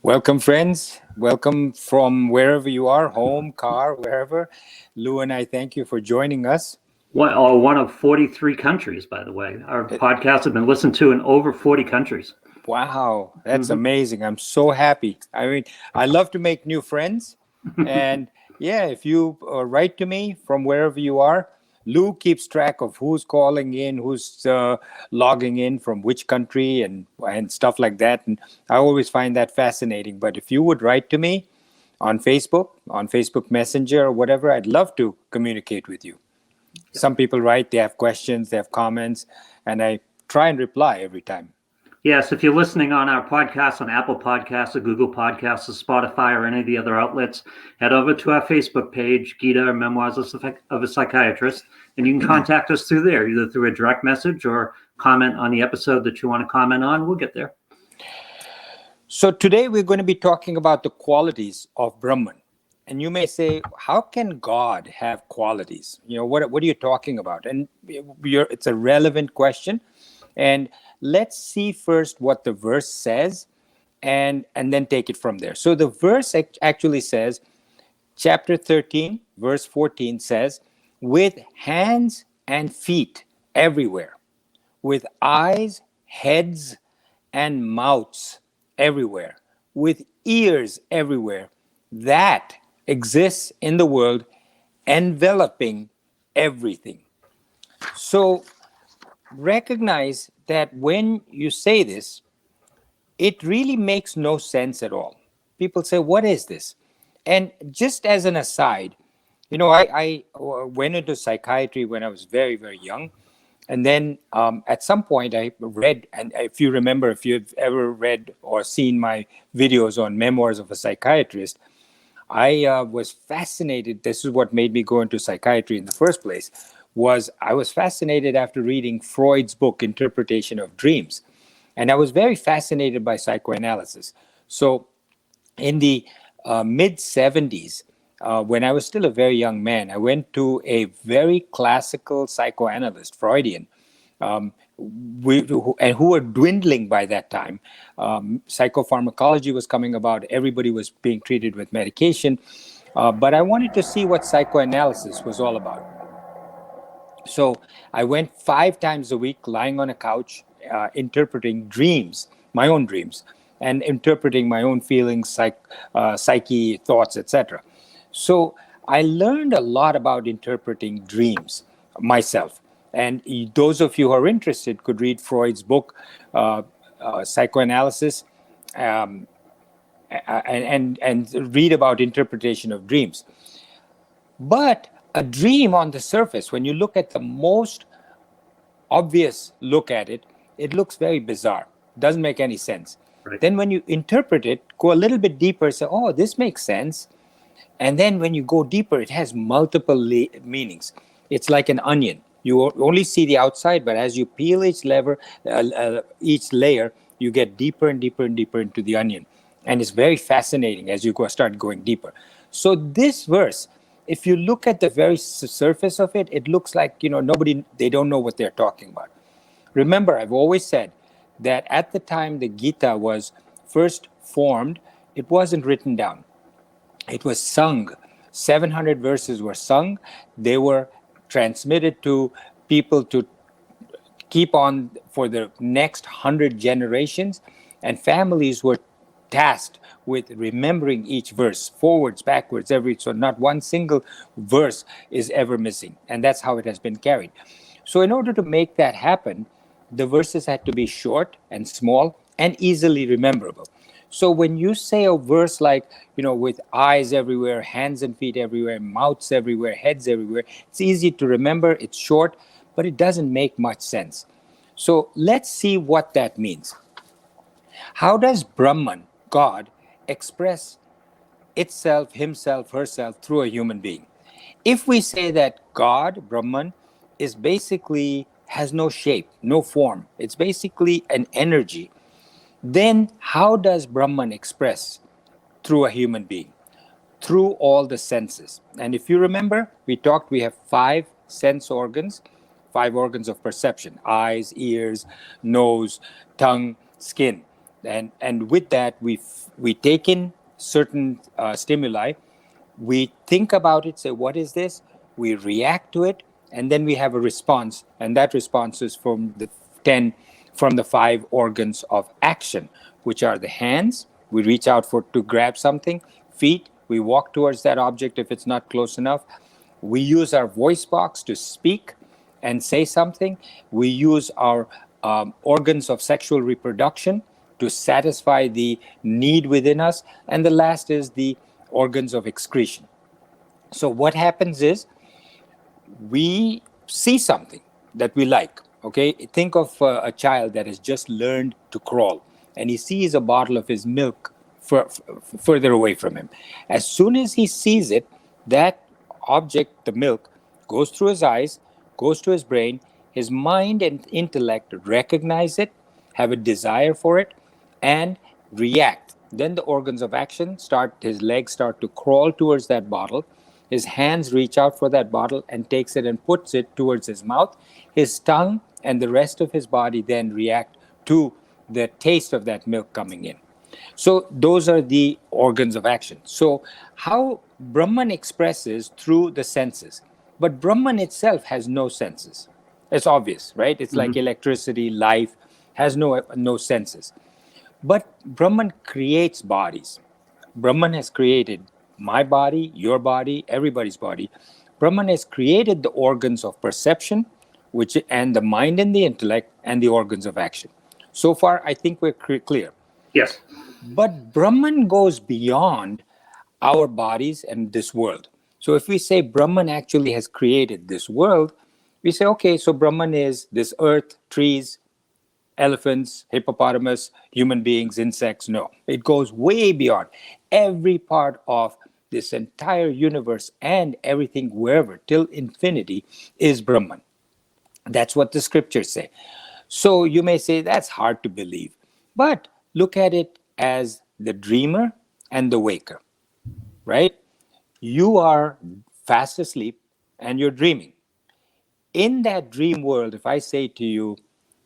Welcome, friends. Welcome from wherever you are, home, car, wherever. Lou and I thank you for joining us. One of 43 countries, by the way. Our podcasts have been listened to in over 40 countries. Wow, that's amazing. I'm so happy. I mean, I love to make new friends. And yeah, if you write to me from wherever you are, Lou keeps track of who's calling in, who's logging in from which country and stuff like that. And I always find that fascinating. But if you would write to me on Facebook Messenger or whatever, I'd love to communicate with you. Some people write, they have questions, they have comments, and I try and reply every time. Yes, if you're listening on our podcast on Apple Podcasts or Google Podcasts or Spotify or any of the other outlets, head over to our Facebook page, Gita, Memoirs of a Psychiatrist, and you can contact us through there, either through a direct message or comment on the episode that you want to comment on. We'll get there. So today we're going to be talking about the qualities of Brahman. And you may say, how can God have qualities? You know, what are you talking about? And it's a relevant question. And let's see first what the verse says and then take it from there. So the verse actually says, chapter 13, verse 14 says, with hands and feet everywhere, with eyes, heads, and mouths everywhere, with ears everywhere, that exists in the world, enveloping everything. So recognize that when you say this, it really makes no sense at all. People say, what is this? And just as an aside, you know, I went into psychiatry when I was very, very young. And then at some point I read, and if you remember, if you've ever read or seen my videos on Memoirs of a Psychiatrist, I was fascinated. This is what made me go into psychiatry in the first place. I was fascinated after reading Freud's book, Interpretation of Dreams. And I was very fascinated by psychoanalysis. So in the mid-70s, when I was still a very young man, I went to a very classical psychoanalyst, Freudian, who were dwindling by that time. Psychopharmacology was coming about. Everybody was being treated with medication. But I wanted to see what psychoanalysis was all about. So I went 5 times a week, lying on a couch, interpreting dreams, my own dreams, and interpreting my own feelings, psyche, thoughts, etc. So I learned a lot about interpreting dreams myself. And those of you who are interested could read Freud's book, Psychoanalysis, and read about interpretation of dreams. But a dream on the surface, when you look at the most obvious look at it, it looks very bizarre. Doesn't make any sense. Right. Then when you interpret it, go a little bit deeper, say, oh, this makes sense. And then when you go deeper, it has multiple meanings. It's like an onion. You only see the outside, but as you peel each layer, you get deeper and deeper and deeper into the onion. And it's very fascinating as you start going deeper. So this verse, if you look at the very surface of it, it looks like, they don't know what they're talking about. Remember, I've always said that at the time the Gita was first formed, it wasn't written down. It was sung. 700 verses were sung. They were transmitted to people to keep on for the next 100 generations. And families were tasked with remembering each verse, forwards, backwards, so not one single verse is ever missing. And that's how it has been carried. So in order to make that happen, the verses had to be short and small and easily rememberable. So when you say a verse like, with eyes everywhere, hands and feet everywhere, mouths everywhere, heads everywhere, it's easy to remember, it's short, but it doesn't make much sense. So let's see what that means. How does Brahman, God, express itself, himself, herself through a human being? If we say that God, Brahman, is basically has no shape, no form, it's basically an energy, then how does Brahman express through a human being? Through all the senses. And if you remember, we have 5 sense organs, 5 organs of perception: eyes, ears, nose, tongue, skin. And with that, we take in certain stimuli, we think about it, say, what is this? We react to it, and then we have a response, and that response is from the 10, from the 5 organs of action, which are the hands. We reach out for to grab something. Feet, we walk towards that object if it's not close enough. We use our voice box to speak and say something. We use our organs of sexual reproduction to satisfy the need within us. And the last is the organs of excretion. So, what happens is we see something that we like. Okay, think of a child that has just learned to crawl, and he sees a bottle of his milk further away from him. As soon as he sees it, that object, the milk, goes through his eyes, goes to his brain. His mind and intellect recognize it, have a desire for it, and react. Then the organs of action start, his legs start to crawl towards that bottle. His hands reach out for that bottle and takes it and puts it towards his mouth. His tongue and the rest of his body then react to the taste of that milk coming in. So those are the organs of action. So how Brahman expresses through the senses. But Brahman itself has no senses. It's obvious, right? It's like electricity, life has no senses. But Brahman creates bodies. Brahman has created my body, your body, everybody's body. Brahman has created the organs of perception, which and the mind and the intellect and the organs of action. So far, I think we're clear. Yes. But Brahman goes beyond our bodies and this world. So if we say Brahman actually has created this world, we say, okay, so Brahman is this earth, trees, elephants, hippopotamus, human beings, insects. No, it goes way beyond every part of this entire universe, and everything wherever till infinity is Brahman. That's what the scriptures say. So you may say that's hard to believe, but look at it as the dreamer and the waker, right? You are fast asleep and you're dreaming. In that dream world, if I say to you,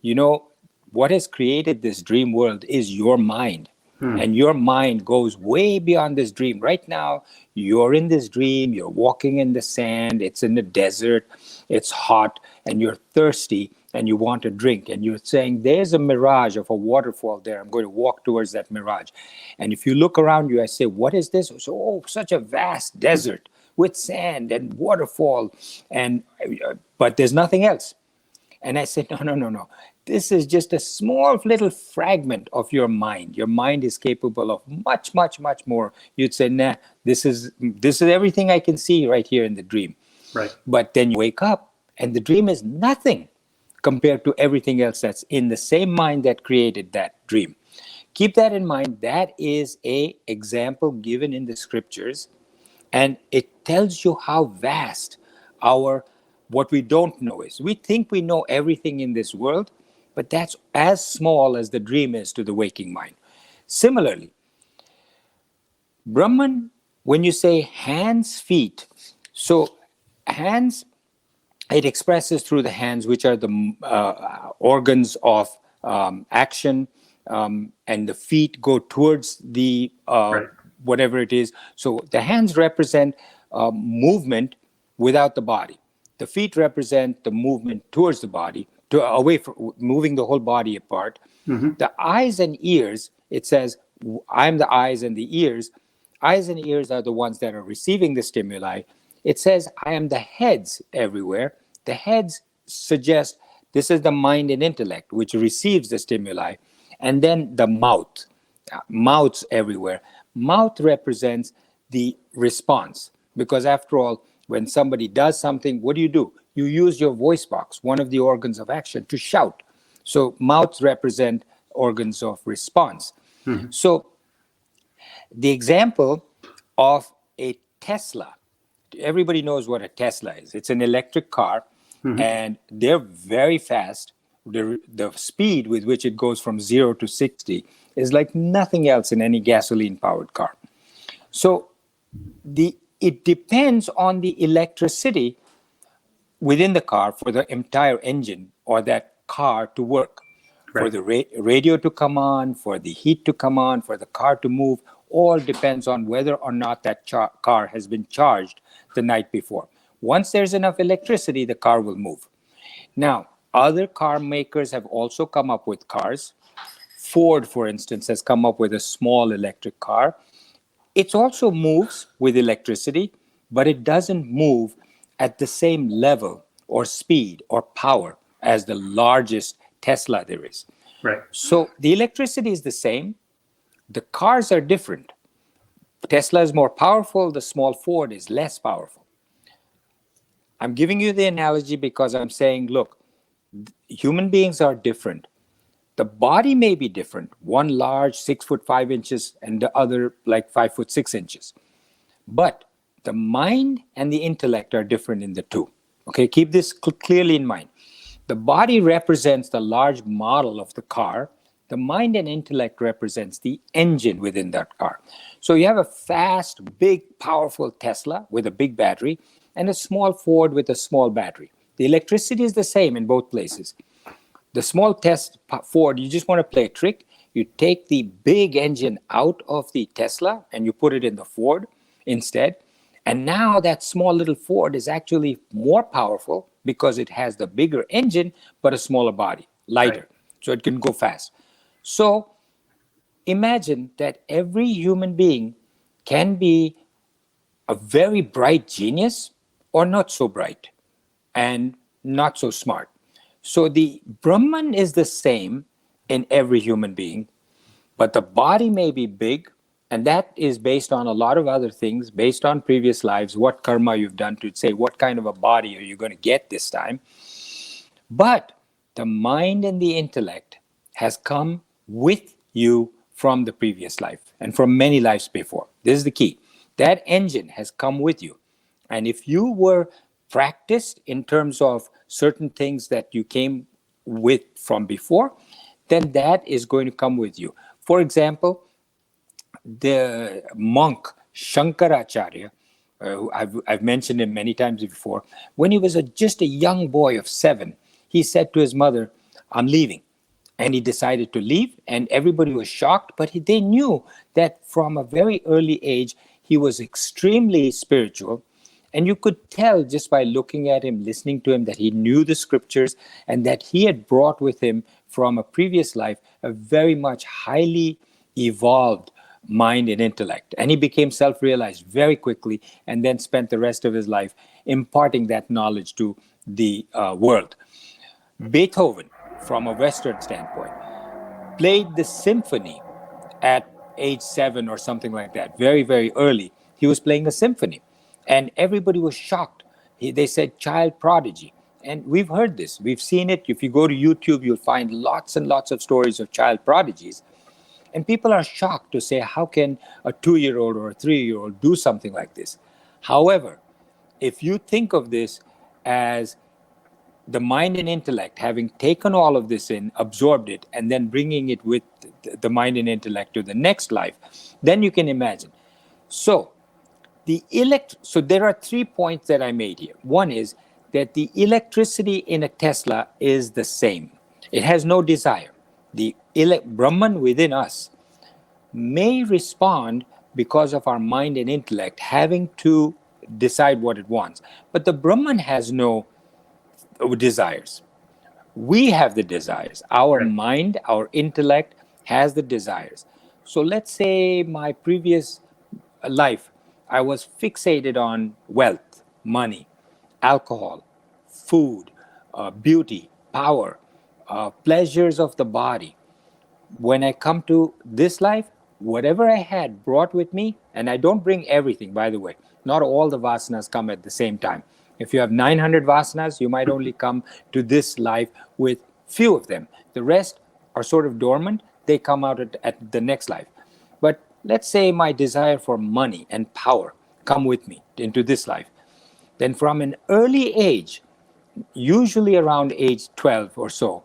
you know, what has created this dream world is your mind. And your mind goes way beyond this dream. Right now, you're in this dream, you're walking in the sand, it's in the desert, it's hot, and you're thirsty and you want a drink. And you're saying, there's a mirage of a waterfall there. I'm going to walk towards that mirage. And if you look around you, I say, what is this? So, oh, such a vast desert with sand and waterfall. And but there's nothing else. And I said, no. This is just a small little fragment of your mind. Your mind is capable of much, much, much more. You'd say, nah, this is everything I can see right here in the dream. Right. But then you wake up and the dream is nothing compared to everything else that's in the same mind that created that dream. Keep that in mind. That is an example given in the scriptures, and it tells you how vast what we don't know is. We think we know everything in this world, but that's as small as the dream is to the waking mind. Similarly, Brahman, when you say hands, feet, so hands, it expresses through the hands, which are the organs of action, and the feet go towards the whatever it is. So the hands represent movement without the body. The feet represent the movement towards the body, away from moving the whole body apart. The eyes and ears, it says, I'm the eyes and the ears. Eyes and ears are the ones that are receiving the stimuli. It says, I am the heads everywhere. The heads suggest this is the mind and intellect, which receives the stimuli. And then the mouth, mouths everywhere. Mouth represents the response. Because after all, when somebody does something, what do? You use your voice box, one of the organs of action, to shout. So mouths represent organs of response. So the example of a Tesla, everybody knows what a Tesla is. It's an electric car, and they're very fast. The speed with which it goes from 0 to 60 is like nothing else in any gasoline-powered car. So it depends on the electricity within the car for the entire engine or that car to work. For Right. the radio to come on, for the heat to come on, for the car to move, all depends on whether or not that car has been charged the night before. Once there's enough electricity, the car will move. Now, other car makers have also come up with cars. Ford, for instance, has come up with a small electric car. It also moves with electricity, but it doesn't move at the same level or speed or power as the largest Tesla there is. Right. So the electricity is the same. The cars are different. Tesla is more powerful. The small Ford is less powerful. I'm giving you the analogy because I'm saying, look, human beings are different. The body may be different. One large, 6 foot 5 inches, and the other like 5 foot 6 inches. But the mind and the intellect are different in the two. Okay, keep this clearly in mind. The body represents the large model of the car. The mind and intellect represents the engine within that car. So you have a fast, big, powerful Tesla with a big battery and a small Ford with a small battery. The electricity is the same in both places. The small Ford, you just want to play a trick. You take the big engine out of the Tesla and you put it in the Ford instead. And now that small little Ford is actually more powerful because it has the bigger engine, but a smaller body, lighter. Right. So it can go fast. So imagine that every human being can be a very bright genius or not so bright and not so smart. So the Brahman is the same in every human being, but the body may be big, and that is based on a lot of other things, based on previous lives, what karma you've done to say what kind of a body are you going to get this time. But the mind and the intellect has come with you from the previous life and from many lives before. This is the key. That engine has come with you. And if you were practiced in terms of certain things that you came with from before, then that is going to come with you. For example, the monk Shankaracharya, I've mentioned him many times before, when he was just a young boy of 7, he said to his mother, I'm leaving. And he decided to leave, and everybody was shocked, but they knew that from a very early age, he was extremely spiritual. And you could tell just by looking at him, listening to him, that he knew the scriptures and that he had brought with him from a previous life a very much highly evolved mind and intellect. And he became self realized very quickly and then spent the rest of his life imparting that knowledge to the world. Beethoven, from a Western standpoint, played the symphony at age 7 or something like that, very, very early. He was playing a symphony, and everybody was shocked. They said child prodigy. And we've heard this, we've seen it. If you go to YouTube, you'll find lots and lots of stories of child prodigies. And people are shocked to say, how can a 2-year-old or a 3-year-old do something like this? However, if you think of this as the mind and intellect having taken all of this in, absorbed it, and then bringing it with the mind and intellect to the next life, then you can imagine. So so there are 3 points that I made here. One is that the electricity in a Tesla is the same. It has no desire. The Brahman within us may respond because of our mind and intellect having to decide what it wants. But the Brahman has no desires. We have the desires. Our Right. mind, our intellect has the desires. So let's say my previous life, I was fixated on wealth, money, alcohol, food, beauty, power, pleasures of the body. When I come to this life, whatever I had brought with me, and I don't bring everything, by the way, not all the vasanas come at the same time. If you have 900 vasanas, you might only come to this life with few of them. The rest are sort of dormant. They come out at the next life. But let's say my desire for money and power come with me into this life. Then from an early age, usually around age 12 or so,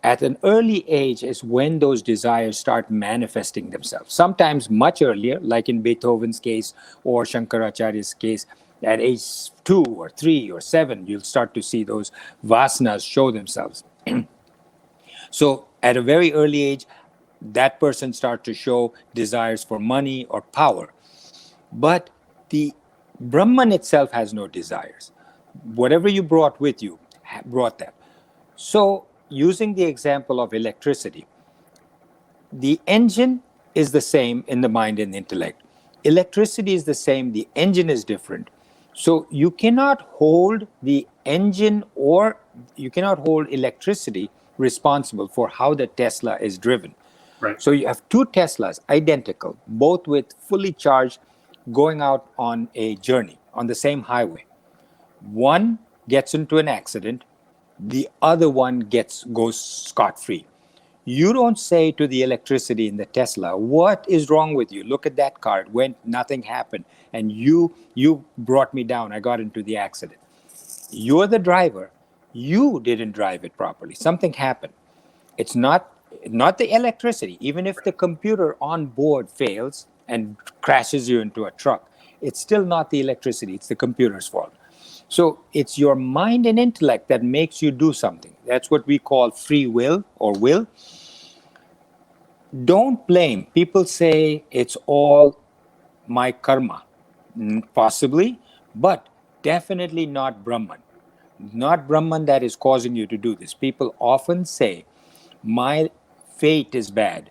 at an early age is when those desires start manifesting themselves. Sometimes much earlier, like in Beethoven's case or Shankaracharya's case, at age 2 or 3 or 7, you'll start to see those vasanas show themselves. So At a very early age, that person starts to show desires for money or power. But the Brahman itself has no desires. Whatever you brought with you, brought that. So, using the example of electricity, the engine is the same in the mind and the intellect. Electricity is the same, the engine is different. So you cannot hold the engine or you cannot hold electricity responsible for how the Tesla is driven. Right. So you have two Teslas, identical, both with fully charged, going out on a journey on the same highway. One gets into an accident, the other one goes scot-free. You don't say to the electricity in the Tesla, what is wrong with you? Look at that car. It went, nothing happened. And you brought me down. I got into the accident. You're the driver. You didn't drive it properly. Something happened. It's not the electricity. Even if the computer on board fails and crashes you into a truck, it's still not the electricity. It's the computer's fault. So it's your mind and intellect that makes you do something. That's what we call free will or will. Don't blame. People say it's all my karma. Possibly, but definitely not Brahman. Not Brahman that is causing you to do this. People often say, my fate is bad.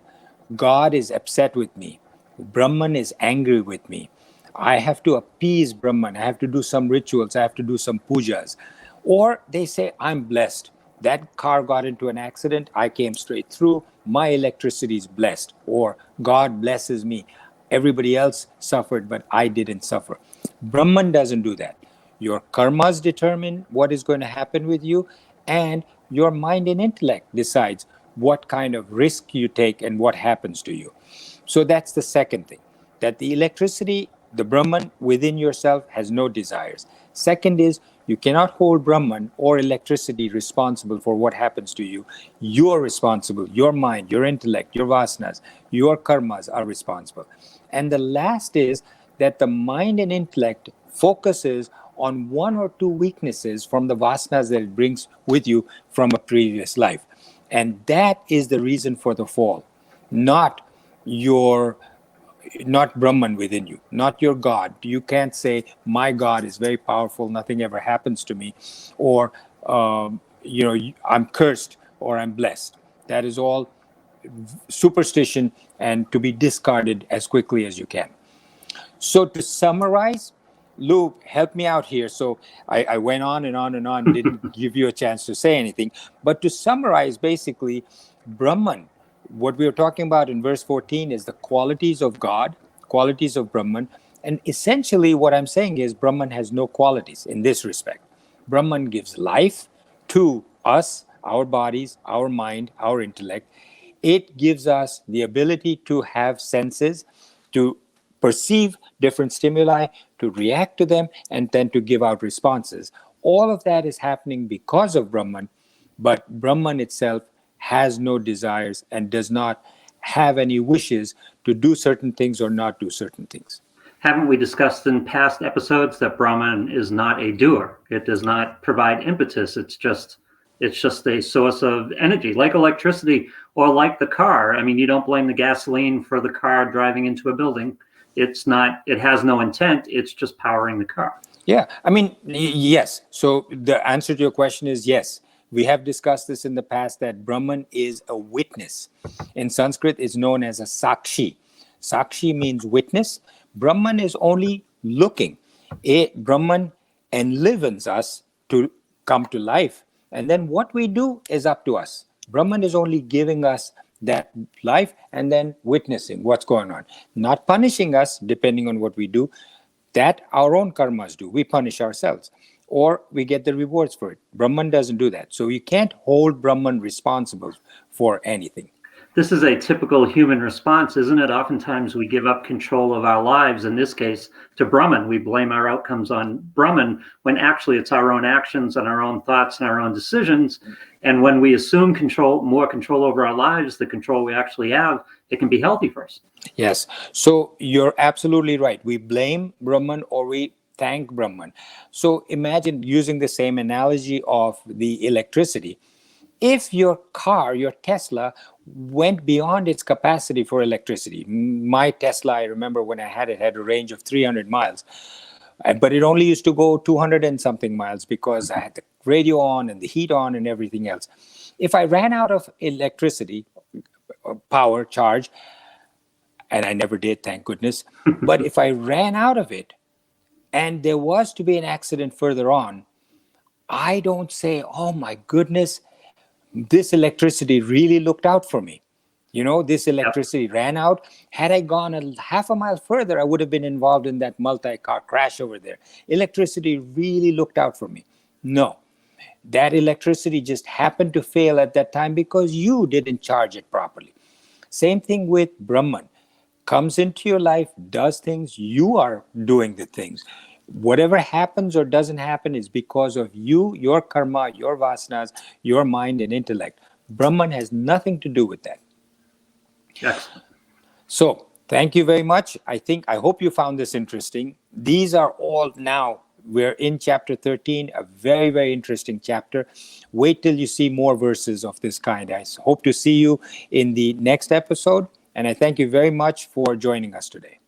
God is upset with me. Brahman is angry with me. I have to appease Brahman. I have to do some rituals. I have to do some pujas. Or they say, I'm blessed. That car got into an accident. I came straight through. My electricity is blessed. Or God blesses me. Everybody else suffered, but I didn't suffer. Brahman doesn't do that. Your karmas determine what is going to happen with you, and your mind and intellect decides what kind of risk you take and what happens to you. So that's the second thing, that the electricity, the Brahman within yourself has no desires. Second is, you cannot hold Brahman or electricity responsible for what happens to you. You are responsible. Your mind, your intellect, your vasanas, your karmas are responsible. And the last is that the mind and intellect focuses on one or two weaknesses from the vasanas that it brings with you from a previous life. And that is the reason for the fall, not your not Brahman within you, not your God. You can't say, my God is very powerful, nothing ever happens to me, or, I'm cursed or I'm blessed. That is all superstition and to be discarded as quickly as you can. So to summarize, Lou, help me out here. So I went on and on and on, didn't give you a chance to say anything. But to summarize, basically, Brahman, what we are talking about in verse 14 is the qualities of God, qualities of Brahman. And essentially what I'm saying is Brahman has no qualities in this respect. Brahman gives life to us, our bodies, our mind, our intellect. It gives us the ability to have senses, to perceive different stimuli, to react to them, and then to give out responses. All of that is happening because of Brahman, but Brahman itself has no desires and does not have any wishes to do certain things or not do certain things. Haven't we discussed in past episodes that Brahman is not a doer? It does not provide impetus. It's just a source of energy, like electricity or like the car. I mean, you don't blame the gasoline for the car driving into a building. It has no intent. It's just powering the car. Yeah, I mean, yes. So the answer to your question is yes. We have discussed this in the past that Brahman is a witness. In Sanskrit, it's known as a sakshi. Sakshi means witness. Brahman is only looking. Brahman enlivens us to come to life. And then what we do is up to us. Brahman is only giving us that life and then witnessing what's going on, not punishing us depending on what we do. That our own karmas do. We punish ourselves or we get the rewards for it. Brahman doesn't do that. So you can't hold Brahman responsible for anything. This is a typical human response, isn't it? Oftentimes we give up control of our lives, in this case, to Brahman. We blame our outcomes on Brahman when actually it's our own actions and our own thoughts and our own decisions. And when we assume more control over our lives, the control we actually have, it can be healthy for us. Yes. So you're absolutely right. We blame Brahman or we thank Brahman. So imagine using the same analogy of the electricity. If your car, your Tesla, went beyond its capacity for electricity, my Tesla, I remember when I had a range of 300 miles, but it only used to go 200 and something miles because I had the radio on and the heat on and everything else. If I ran out of electricity, power, charge, and I never did, thank goodness, but if I ran out of it and there was to be an accident further on, I don't say, oh my goodness, this electricity really looked out for me. This electricity ran out. Had I gone half a mile further, I would have been involved in that multi-car crash over there. Electricity really looked out for me. No, that electricity just happened to fail at that time because you didn't charge it properly. Same thing with Brahman. Comes into your life, does things, you are doing the things. Whatever happens or doesn't happen is because of you, your karma, your vasanas, your mind and intellect. Brahman has nothing to do with that. Yes. So thank you very much. I hope you found this interesting. These are all now, we're in chapter 13, a very, very interesting chapter. Wait till you see more verses of this kind. I hope to see you in the next episode. And I thank you very much for joining us today.